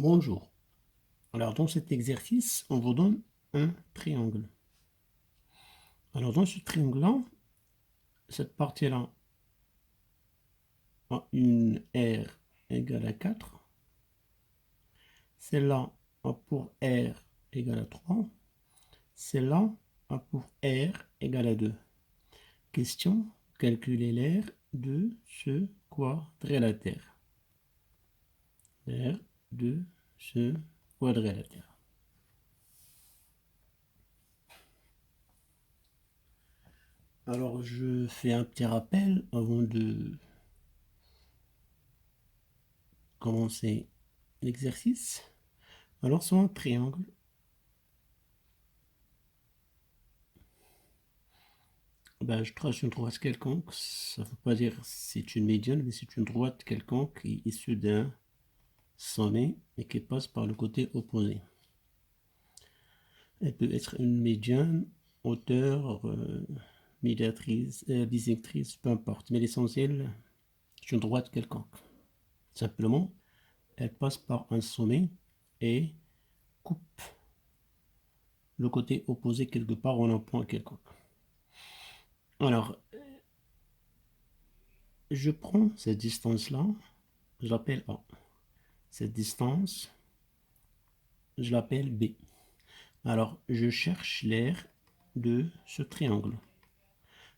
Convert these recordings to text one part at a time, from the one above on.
Bonjour. Alors, dans cet exercice, on vous donne un triangle. Alors, dans ce triangle-là, cette partie-là a une R égale à 4. Celle-là a pour R égale à 3. Celle-là a pour R égale à 2. Question, calculer l'aire de ce quadrilatère. L'aire de ce quadrilatère. Alors, je fais un petit rappel avant de commencer l'exercice. Alors, sur un triangle, je trace une droite quelconque. Ça ne veut pas dire c'est une médiane, mais c'est une droite quelconque issue d'un sommet et qui passe par le côté opposé. Elle peut être une médiane, hauteur, médiatrice, bisectrice, peu importe. Mais l'essentiel, c'est une droite quelconque. Simplement, elle passe par un sommet et coupe le côté opposé quelque part en un point quelconque. Alors, je prends cette distance-là, je l'appelle A. Cette distance, je l'appelle B. Alors, je cherche l'aire de ce triangle.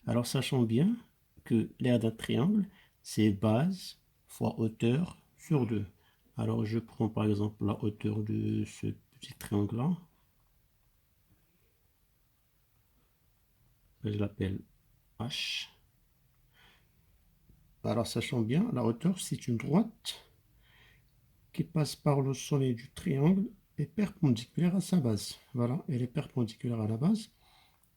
Alors, sachant bien que l'aire d'un triangle, c'est base fois hauteur sur 2. Alors, je prends par exemple la hauteur de ce petit triangle-là. Je l'appelle H. Alors, sachant bien, la hauteur, c'est une droite qui passe par le sommet du triangle et perpendiculaire à sa base. Voilà, elle est perpendiculaire à la base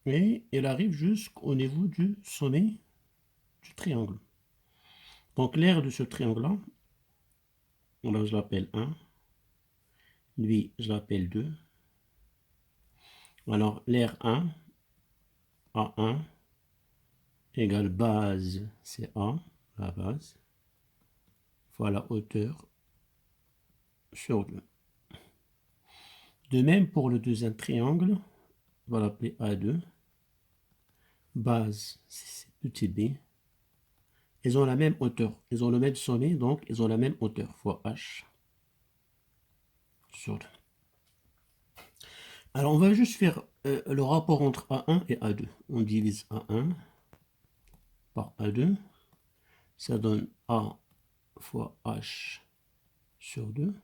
et elle arrive jusqu'au niveau du sommet du triangle. Donc l'aire de ce triangle-là, là je l'appelle 1, lui je l'appelle 2. Alors l'aire 1, A1, égale base, c'est A, la base, fois la hauteur sur 2. De même pour le deuxième triangle, on va l'appeler A2, base, c'est petit b. Ils ont la même hauteur, ils ont le même sommet, donc ils ont la même hauteur, fois H sur 2. Alors on va juste faire le rapport entre A1 et A2. On divise A1 par A2, ça donne A fois H sur 2,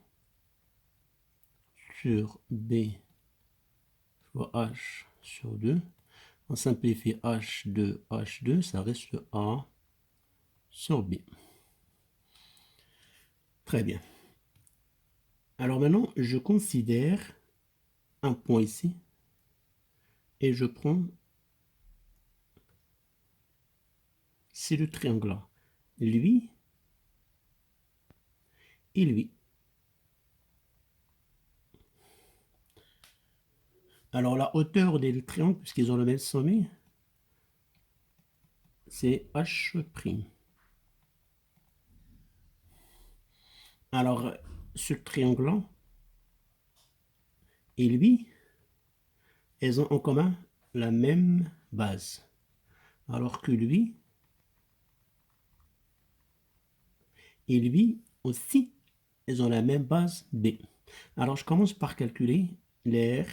sur B fois H sur 2. On simplifie H2, ça reste A sur B. Très bien. Alors maintenant, je considère un point ici et je prends, c'est le triangle là. Lui et lui. Alors la hauteur des triangles, puisqu'ils ont le même sommet, c'est H'. Alors ce triangle-là et lui, elles ont en commun la même base. Alors que lui et lui aussi, elles ont la même base B. Alors je commence par calculer l'aire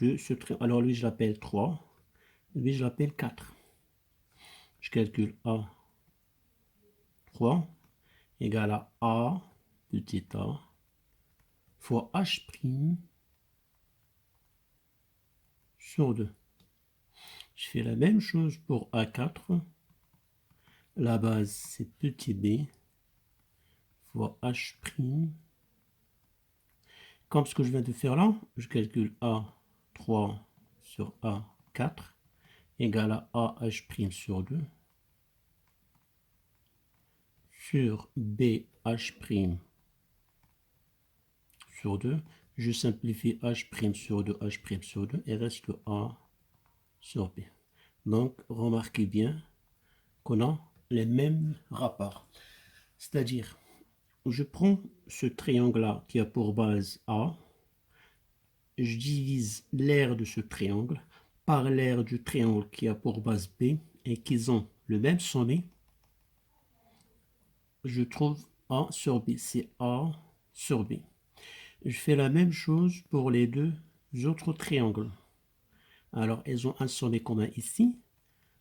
de ce triangle. Alors lui je l'appelle 3, lui je l'appelle 4. Je calcule A 3 égale à A petit a fois H' sur 2. Je fais la même chose pour A4. La base, c'est petit b fois H'. Comme ce que je viens de faire là, je calcule A3 sur A4 égale à AH' sur 2 sur BH' sur 2. Je simplifie H' sur 2, H' sur 2 et reste A sur B. Donc, remarquez bien qu'on a les mêmes rapports. C'est-à-dire, je prends ce triangle-là qui a pour base A, je divise l'aire de ce triangle par l'aire du triangle qui a pour base B et qu'ils ont le même sommet, je trouve A sur B, c'est A sur B. Je fais la même chose pour les deux autres triangles. Alors, ils ont un sommet commun ici.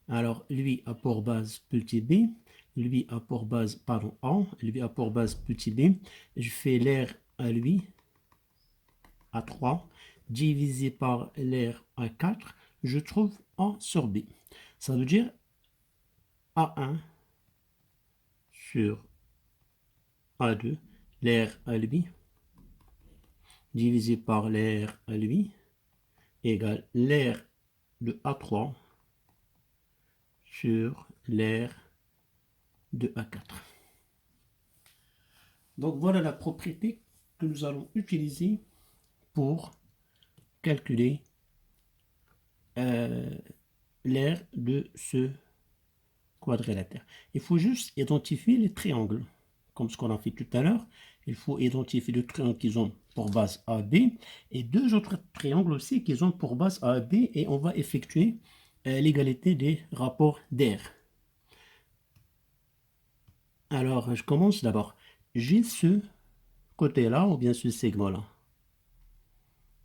Alors, lui a pour base petit b, lui a pour base, pardon, A, lui a pour base petit b. Je fais l'aire à lui, à 3, divisé par l'aire à 4, je trouve A sur B. Ça veut dire A1 sur A2, l'aire à lui, divisé par l'aire à lui, égale l'aire de A3 sur l'aire de A4. Donc voilà la propriété que nous allons utiliser pour calculer l'aire de ce quadrilatère. Il faut juste identifier les triangles, comme ce qu'on a fait tout à l'heure. Il faut identifier les triangles qui ont pour base AB et deux autres triangles aussi qui ont pour base AB et on va effectuer l'égalité des rapports d'aire. Alors, je commence d'abord. J'ai ce côté-là ou bien ce segment-là.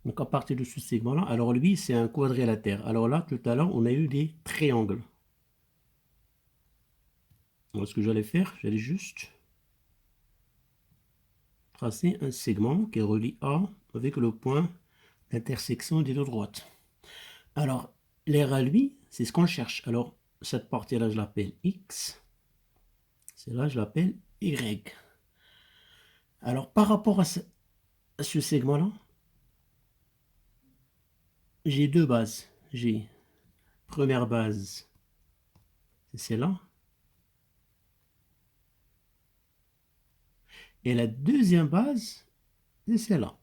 Donc, à partir de ce segment-là, alors lui, c'est un quadrilatère. Alors là, tout à l'heure, on a eu des triangles. Alors, ce que j'allais faire, j'allais juste tracer un segment qui relie A avec le point d'intersection des deux droites. Alors, l'aire à lui, c'est ce qu'on cherche. Alors, cette partie-là, je l'appelle X. Celle-là, je l'appelle Y. Alors, par rapport à ce segment-là, j'ai deux bases. J'ai première base, c'est celle-là. Et la deuxième base, c'est celle-là.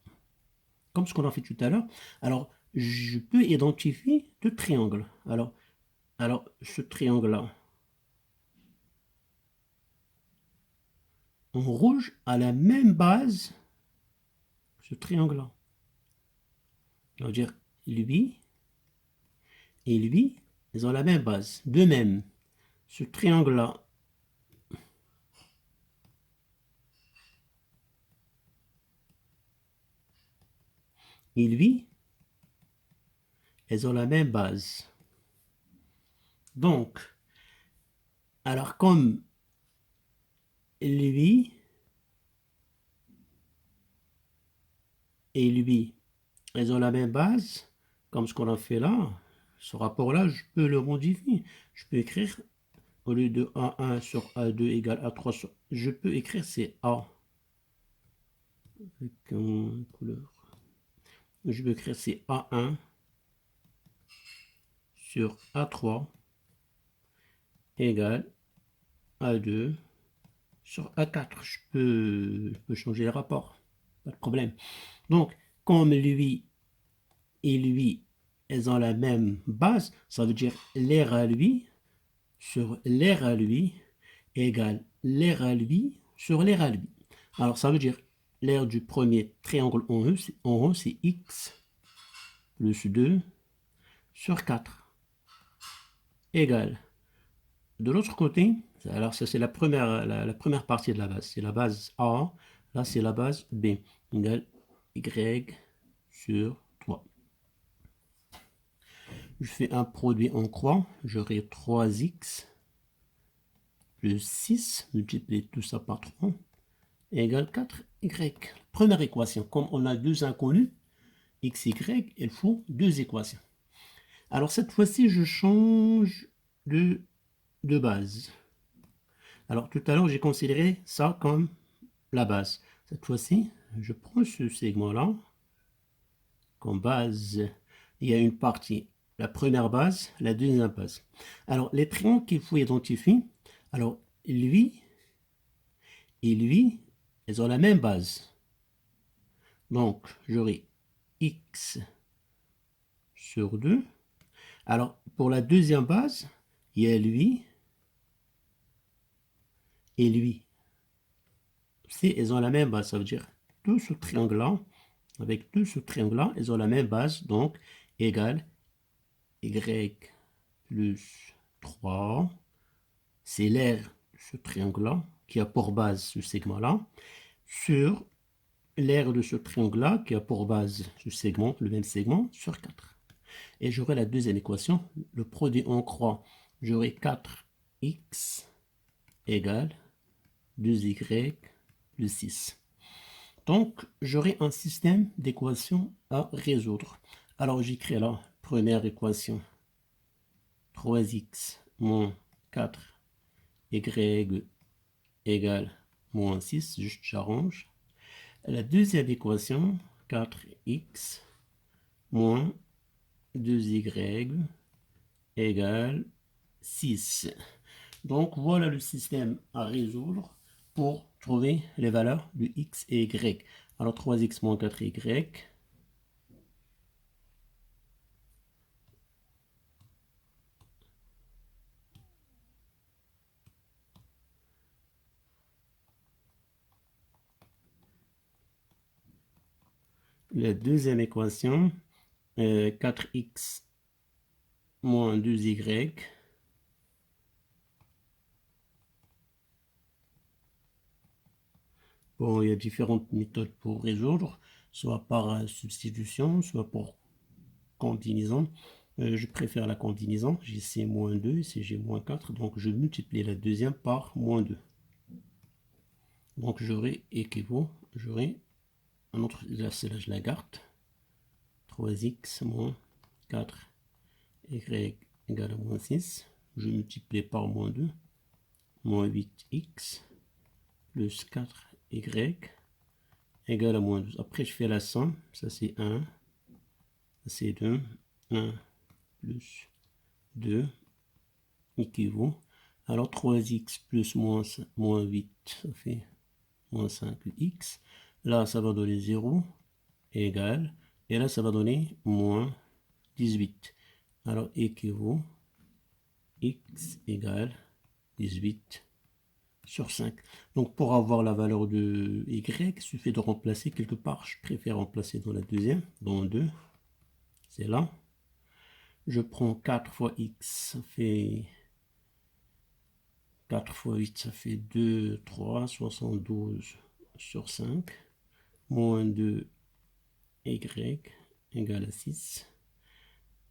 Comme ce qu'on a fait tout à l'heure. Alors, je peux identifier deux triangles. Alors ce triangle-là, en rouge, a la même base que ce triangle-là. Ça veut dire lui et lui, ils ont la même base. De même, ce triangle-là, et lui, elles ont la même base. Donc, alors comme lui et lui, elles ont la même base, comme ce qu'on a fait là, ce rapport-là, je peux le modifier. Je peux écrire, au lieu de A1 sur A2 égale A3 sur... Je peux écrire c'est A. Avec une couleur. Je peux écrire c'est A1 sur A3 égale A2 sur A4. Je peux changer les rapports. Pas de problème. Donc, comme lui et lui, elles ont la même base, ça veut dire l'aire à lui sur l'aire à lui égale l'aire à lui sur l'aire à lui. Alors, ça veut dire l'aire du premier triangle en haut, c'est x plus 2 sur 4 égale. De l'autre côté, alors ça c'est la première partie de la base, c'est la base A, là c'est la base B, égale y sur 3. Je fais un produit en croix, j'aurai 3x plus 6, multiplier tout ça par 3, égale 4y. Première équation, comme on a deux inconnus, x, y, il faut deux équations. Alors cette fois-ci, je change de base. Alors tout à l'heure, j'ai considéré ça comme la base. Cette fois-ci, je prends ce segment-là comme base. Il y a une partie, la première base, la deuxième base. Alors les triangles qu'il faut identifier, alors lui et lui, ils ont la même base. Donc j'aurai x sur 2. Alors pour la deuxième base, il y a lui et lui. C, elles ont la même base. Ça veut dire tout ce triangle-là, avec tout ce triangle-là, elles ont la même base. Donc, égale Y plus 3. C'est l'aire de ce triangle-là qui a pour base ce segment-là sur l'aire de ce triangle-là qui a pour base ce segment, le même segment, sur 4. Et j'aurai la deuxième équation, le produit en croix, j'aurai 4x égale 2y plus 6. Donc, j'aurai un système d'équations à résoudre. Alors, j'écris la première équation, 3x moins 4y égale moins 6, juste j'arrange. La deuxième équation, 4x moins 2y égale 6. Donc, voilà le système à résoudre pour trouver les valeurs de x et y. Alors, 3x moins 4y. La deuxième équation, 4x moins 2y. Bon, il y a différentes méthodes pour résoudre, soit par substitution, soit pour combinaison. Je préfère la combinaison. J'ai C moins 2, ici j'ai moins 4, donc je multiplie la deuxième par moins 2. Donc j'aurai équivaut, j'aurai un autre, là celle-là je la garde, 3x moins 4y égale à moins 6. Je multiplie par moins 2, moins 8x plus 4y égale à moins 12. Après je fais la somme, ça c'est 1, ça c'est 2, 1 plus 2 équivaut. Alors 3x plus moins 8, ça fait moins 5x. Là, ça va donner 0 égale. Et là, ça va donner moins 18. Alors, équivaut x égale 18 sur 5. Donc, pour avoir la valeur de y, il suffit de remplacer quelque part. Je préfère remplacer dans la deuxième, dans 2. C'est là. Je prends 4 fois x, ça fait 4 fois 8, ça fait 2, 3, 72 sur 5. Moins 2y égale à 6.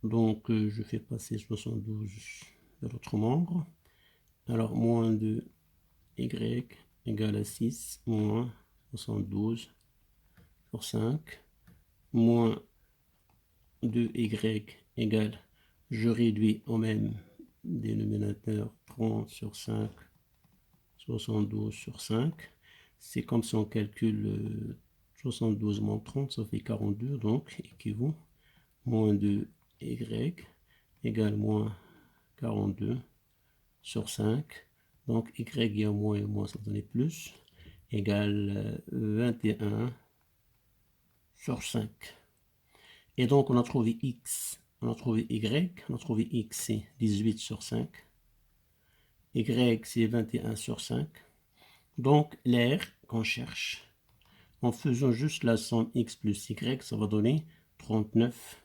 Donc, je fais passer 72 de l'autre membre. Alors, moins 2y égale à 6, moins 72 sur 5, moins 2y égale, je réduis au même dénominateur, 30 sur 5, 72 sur 5. C'est comme si on calcule 72 moins 30, ça fait 42, donc équivaut moins 2y égale moins 42 sur 5. Donc y, il y a moins et moins, ça va donner plus, égale 21 sur 5. Et donc on a trouvé x, on a trouvé y, on a trouvé x c'est 18 sur 5, y c'est 21 sur 5. Donc l'air qu'on cherche, en faisant juste la somme x plus y, ça va donner 39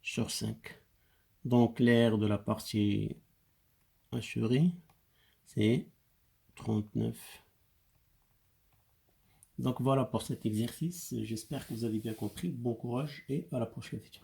sur 5. Donc l'air de la partie assurée, c'est 39. Donc voilà pour cet exercice. J'espère que vous avez bien compris. Bon courage et à la prochaine vidéo.